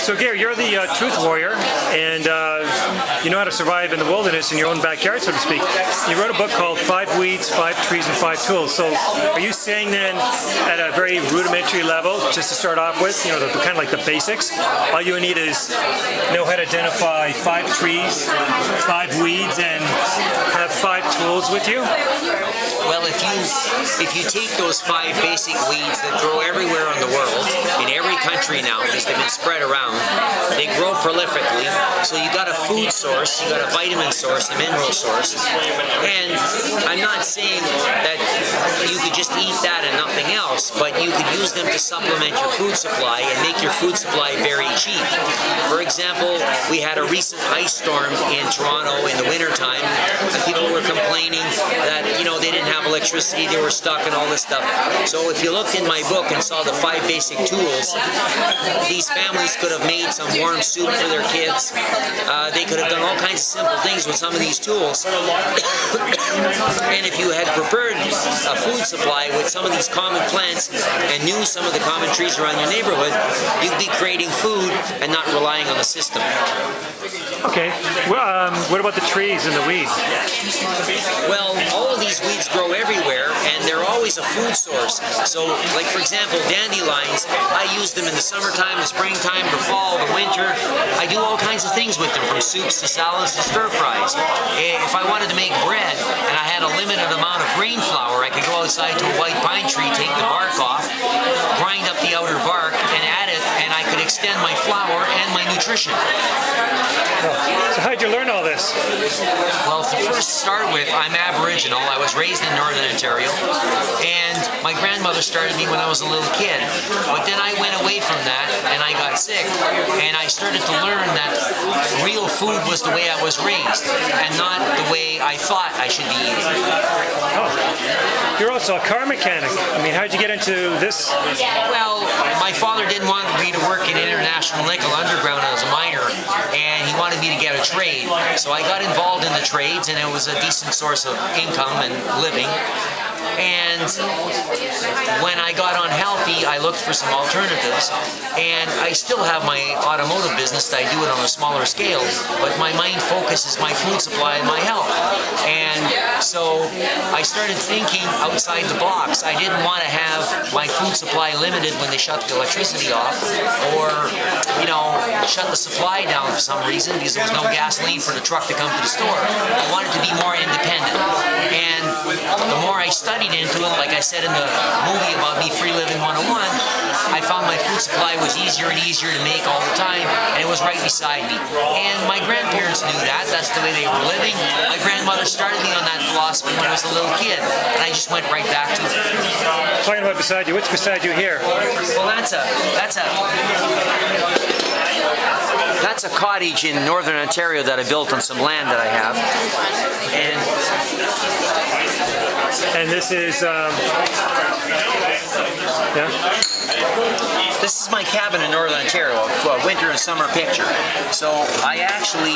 So Gary, you're the truth warrior, and you know how to survive in the wilderness in your own backyard, so to speak. You wrote a book called 5 Weeds, 5 Trees, and 5 Tools. So are you saying then, at a very rudimentary level, just to start off with, you know, kind of like the basics, all you need is know how to identify 5 trees, 5 weeds, and have 5 tools with you? Well, if you take those 5 basic weeds that grow everywhere in the world, in every country now, because they've been spread around, they grow prolifically. So you got a food source, you got a vitamin source, a mineral source, and I'm not saying that you could just eat that and nothing else, but you could use them to supplement your food supply and make your food supply very cheap. For example, we had a recent ice storm in Toronto in the wintertime, and people were complaining that, you know, they didn't have electricity, they were stuck and all this stuff. So if you looked in my book and saw the 5 basic tools, these families could have made some warm soup for their kids. They could have done all kinds of simple things with some of these tools. And if you had prepared a food supply with some of these common plants and knew some of the common trees around your neighborhood, you'd be creating food and not relying on the system. Okay. Well, what about the trees and the weeds? Well, all of these weeds grow everywhere, and they're always a food source. So, like for example, dandelions, I use them in the summertime, the springtime, the fall, the winter. I do all kinds of things with them, from soups to salads to stir fries. If I wanted to make bread and I had a limited amount of grain flour, I could go outside to a white pine tree, take the bark off, grind up the outer bark, and add it, and I could extend my flour and my nutrition. So how'd you learn all this? Well, to first start with, I'm Aboriginal. I was raised in Northern Ontario, and my grandmother started me when I was a little kid. But then I went away from that, and I got sick, and I started to learn that real food was the way I was raised, and not the way I thought I should be eating. Oh, you're also a car mechanic. I mean, how'd you get into this? Well, my father didn't want me to work in International Nickel Underground as a miner, and he wanted me to get a trade. So I got involved in the trades, and it was a decent source of income and living. And when I got unhealthy, I looked for some alternatives, and I still have my automotive business that I do it on a smaller scale, but my main focus is my food supply and my health. And so I started thinking outside the box. I didn't want to have my food supply limited when they shut the electricity off, or, you know, shut the supply down for some reason because there was no gasoline for the truck to come to the store. I wanted to be more independent. And the more I studied into it, like I said in the movie about me, Free Living 101, I found my food supply was easier and easier to make all the time, and it was right beside me. And my grandparents knew that. That's the way they were living. My grandmother started me on that philosophy when I was a little kid, and I just went right back to it. Talking about beside you, what's beside you here? Well, that's a cottage in Northern Ontario that I built on some land that I have. And this is, yeah? This is my cabin in Northern Ontario, a winter and summer picture. So I actually,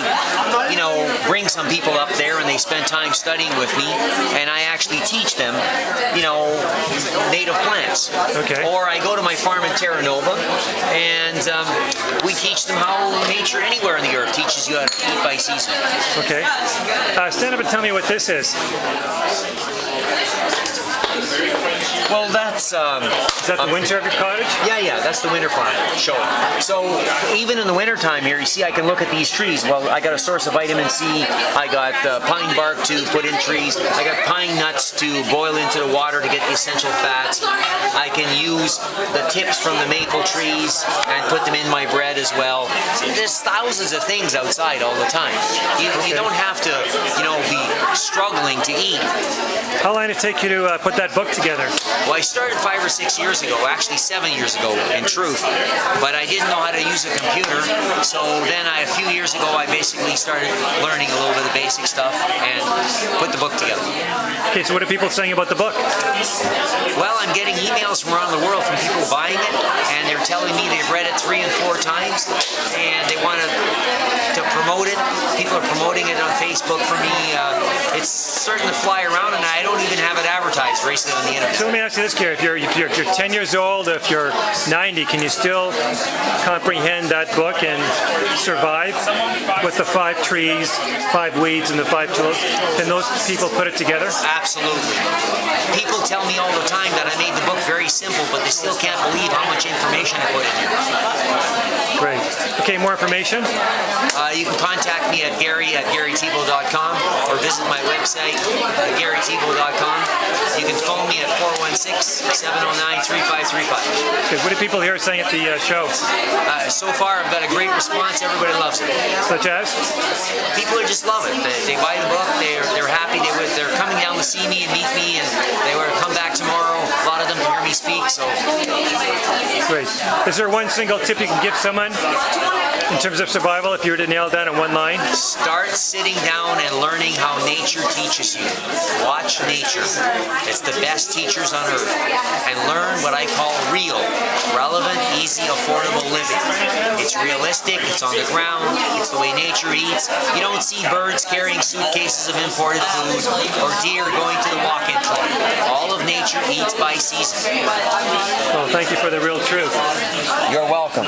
you know, bring some people up there and they spend time studying with me, and I actually teach them, you know, native plants. Okay. Or I go to my farm in Terra Nova, and we teach them how nature anywhere on the earth teaches you how to eat by season. Okay. Stand up and tell me what this is. Well, that's... is that the winter of your cottage? Yeah, that's the winter farm show. So even in the winter time here, you see I can look at these trees. Well, I got a source of vitamin C. I got pine bark to put in trees. I got pine nuts to boil into the water to get the essential fats. I can use the tips from the maple trees and put them in my bread as well. There's thousands of things outside all the time. You don't have to, you know, be struggling to eat. How long did it take you to put that book together? Well, I started 5 or 6 years ago, actually 7 years ago, in truth, but I didn't know how to use a computer, so then a few years ago I basically started learning a little bit of basic stuff and put the book together. Okay, so what are people saying about the book? Well, I'm getting emails from around the world from people buying it, and they're telling me they've read it 3 and 4 times, and they want to promote promote it. People are promoting it on Facebook for me. It's starting to fly around, and I don't even have it advertised recently on the internet. So let me ask you this, Gary. If you're 10 years old, if you're 90, can you still comprehend that book and survive with the 5 trees, 5 weeds, and the 5 tools? Can those people put it together? Absolutely. People tell me all the time that I made the book very simple, but they still can't believe how much information I put in here. Great. Okay, more information? You can contact me at Gary@GaryTibbo.com or visit my website, GaryTibbo.com. You can phone me at 416-709-3535. Okay, what are people here saying at the show? So far, I've got a great response. Everybody loves it. Such as? People are just love it. They buy the book. They're happy. They're coming down to see me and meet me, and they want to come back tomorrow. A lot of them can hear me speak. So Great. Is there one single tip you can give someone in terms of survival if you were to nail down in one line? start sitting down and learning how nature teaches you. Watch nature. It's the best teachers on earth. And learn what I call real, relevant, easy, affordable living. It's realistic, it's on the ground, it's the way nature eats. You don't see birds carrying suitcases of imported food or deer going to the walk-in club. All of nature eats by season. Well, thank you for the real truth. You're welcome.